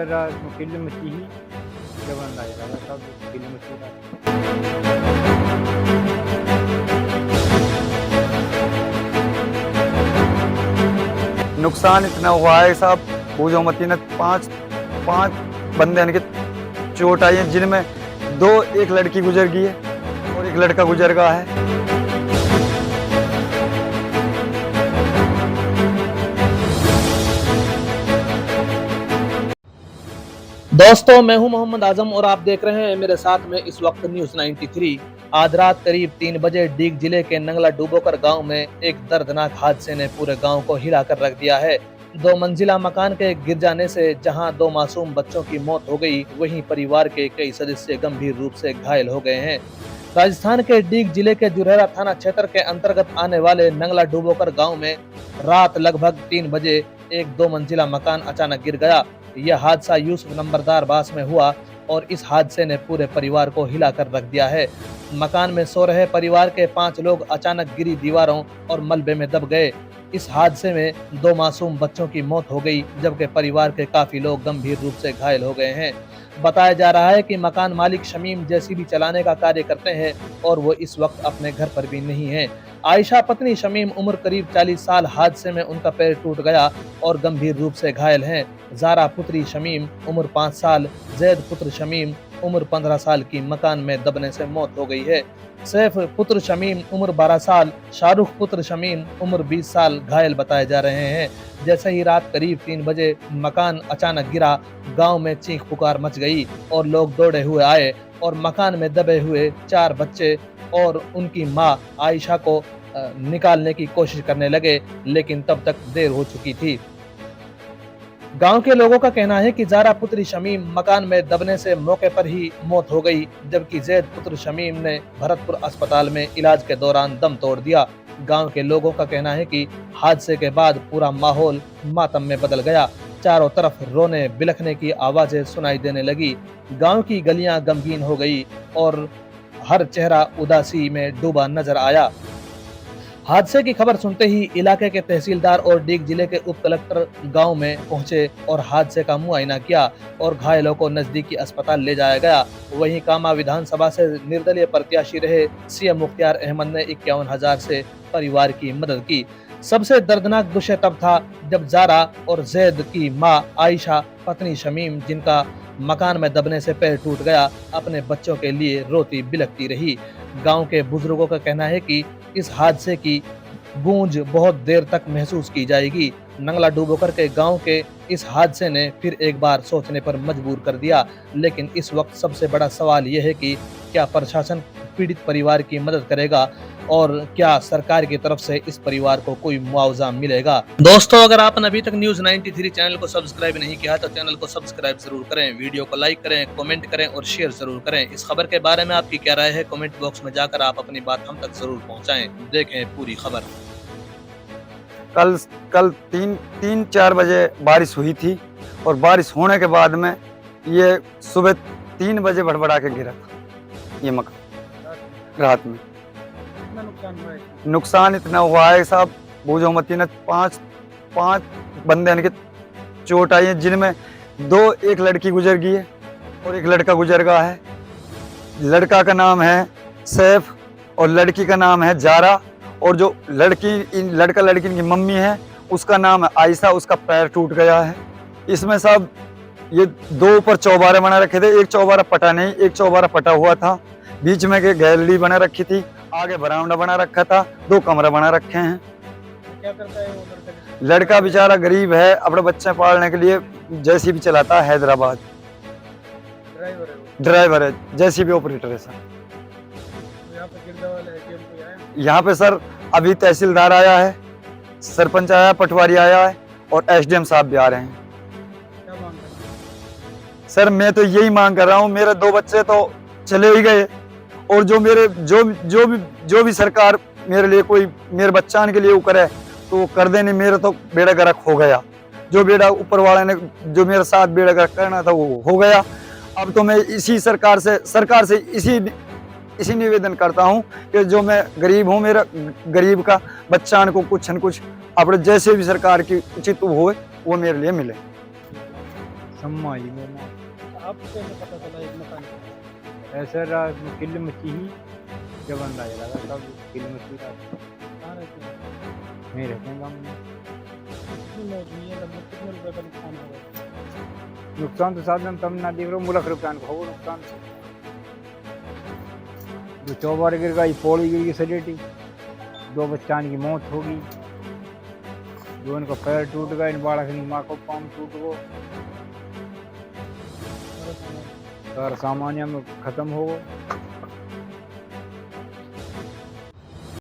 ज़्यादा किल मची ही जवन लाया सब किल मची रहा। नुकसान इतना हुआ है साहब, पूजो मती ने पांच बंदे इनके चोट आई है, जिनमें एक लड़की गुजर गई है और एक लड़का गुजर गया है। दोस्तों, मैं हूं मोहम्मद आजम और आप देख रहे हैं मेरे साथ में इस वक्त न्यूज 93। आज रात करीब 3 बजे डीग जिले के नंगला डूबोकर गांव में एक दर्दनाक हादसे ने पूरे गांव को हिलाकर रख दिया है। 2 मंजिला मकान के गिर जाने से जहां 2 मासूम बच्चों की मौत हो गई, वहीं परिवार के कई सदस्य गंभीर रूप से घायल हो गए हैं। राजस्थान के डीग जिले के जुरहरा थाना क्षेत्र के अंतर्गत आने वाले नंगला डूबोकर गाँव में रात लगभग 3 बजे एक 2 मंजिला मकान अचानक गिर गया। यह हादसा यूसुफ नंबरदार बास में हुआ और इस हादसे ने पूरे परिवार को हिलाकर रख दिया है। मकान में सो रहे परिवार के 5 लोग अचानक गिरी दीवारों और मलबे में दब गए। इस हादसे में 2 मासूम बच्चों की मौत हो गई, जबकि परिवार के काफी लोग गंभीर रूप से घायल हो गए हैं। बताया जा रहा है कि मकान मालिक शमीम जेसीबी चलाने का कार्य करते हैं और वो इस वक्त अपने घर पर भी नहीं है। आयशा पत्नी शमीम उम्र करीब 40 साल, हादसे में उनका पैर टूट गया और गंभीर रूप से घायल हैं। जारा पुत्री शमीम उम्र 5 साल, जैद पुत्र शमीम उम्र 15 साल की मकान में दबने से मौत हो गई है। सैफ पुत्र शमीम उम्र 12 साल, शाहरुख पुत्र शमीम उम्र 20 साल घायल बताए जा रहे हैं। जैसे ही रात करीब 3 बजे मकान अचानक गिरा, गांव में चीख पुकार मच गई और लोग दौड़े हुए आए और मकान में दबे हुए 4 बच्चे और उनकी मां आयशा को निकालने की कोशिश करने लगे, लेकिन तब तक देर हो चुकी थी। गांव के लोगों का कहना है कि जारा पुत्री शमीम मकान में दबने से मौके पर ही मौत हो गई, जबकि जैद पुत्र शमीम ने भरतपुर अस्पताल में इलाज के दौरान दम तोड़ दिया। गांव के लोगों का कहना है कि हादसे के बाद पूरा माहौल मातम में बदल गया। चारों तरफ रोने बिलखने की आवाजें सुनाई देने लगी। गांव की गलियां गमगीन हो गई और हर चेहरा उदासी में डूबा नजर आया। हादसे की खबर सुनते ही इलाके के तहसीलदार और डीग जिले के उप कलेक्टर गांव में पहुंचे और हादसे का मुआयना किया और घायलों को नजदीकी अस्पताल ले जाया गया। वहीं कामा विधानसभा से निर्दलीय प्रत्याशी रहे सीएम मुख्तार अहमद ने 51,000 से परिवार की मदद की। सबसे दर्दनाक विषय तब था जब जारा और जैद की मां आयशा पत्नी शमीम, जिनका मकान में दबने से पैर टूट गया, अपने बच्चों के लिए रोती बिलखती रही। गांव के बुजुर्गों का कहना है कि इस हादसे की गूंज बहुत देर तक महसूस की जाएगी। नंगला डूबोकर के गांव के इस हादसे ने फिर एक बार सोचने पर मजबूर कर दिया, लेकिन इस वक्त सबसे बड़ा सवाल यह है कि क्या प्रशासन पीड़ित परिवार की मदद करेगा और क्या सरकार की तरफ से इस परिवार को कोई मुआवजा मिलेगा। दोस्तों, अगर आपने अभी तक न्यूज 93 चैनल को सब्सक्राइब नहीं किया तो चैनल को सब्सक्राइब जरूर करें, वीडियो को लाइक करें, कमेंट करें और शेयर जरूर करें। इस खबर के बारे में आपकी क्या राय है, कमेंट बॉक्स में जाकर आप अपनी बात हम तक जरूर पहुँचाएं। देखें पूरी खबर। कल 3-4 बजे बारिश हुई थी और बारिश होने के बाद में ये सुबह 3 बजे भड़बड़ा के गिरा था ये मकान रात में। नुकसान इतना हुआ है साहब, पूजो मती ने पांच बंदे इनके चोट आई है, जिनमें एक लड़की गुजर गई है और एक लड़का गुजर गया है। लड़का का नाम है सैफ और लड़की का नाम है जारा, और जो लड़का लड़की की मम्मी है उसका नाम है आयशा, उसका पैर टूट गया है। इसमें साहब ये 2 ऊपर चौबारे बना रखे थे, एक चौबारा पटा नहीं, एक चौबारा पटा हुआ था, बीच में के गैलरी बना रखी थी, आगे बरामदा बना रखा था, 2 कमरे बना रखे हैं। क्या करता है वो लड़का बेचारा गरीब है, अपने बच्चे पालने के लिए जेसीबी चलाता है, हैदराबाद ड्राइवर है, जेसीबी ऑपरेटर है सर। यहाँ पे सर अभी तहसीलदार आया है, सरपंच आया, पटवारी आया है और एसडीएम साहब भी आ रहे हैं। सर मैं तो यही मांग कर रहा हूँ, मेरे 2 बच्चे तो चले ही गए और जो भी सरकार मेरे लिए कोई मेरे बच्चान के लिए वो करे तो कर देने। मेरा तो बेड़ा गर्क हो गया, जो बेड़ा ऊपर वाले ने जो मेरे साथ बेड़ा गर्क करना था वो हो गया। अब तो मैं इसी सरकार से इसी निवेदन करता हूं कि जो मैं गरीब हूं, मेरा गरीब का बच्चान को कुछ न कुछ अपने जैसे भी सरकार की उचित हो वो मेरे लिए मिले। सम्मा जी मेरा नाम। आपको कैसे पता चला एक मकान ऐसा रात में किल मची ही जब अंदाजा लगा तब किल मची रात कहाँ रहते हैं? नहीं रहते हैं गाँव में। कितनी मौत हुई है, लगभग कितने रुपए का नुकसान हुआ? नुकसान तो साधन तब ना देख रहे हो, मुलक रुपया को हो नुकसान। जो चौबार गिर गई, पौड़ी गिर गई सलेटी, 2 बच्चा की मौत होगी, जो उनका पैर टूट गया, इन बालक की माँ को पाँव टूट गो, सारा सामान में खत्म हो गो।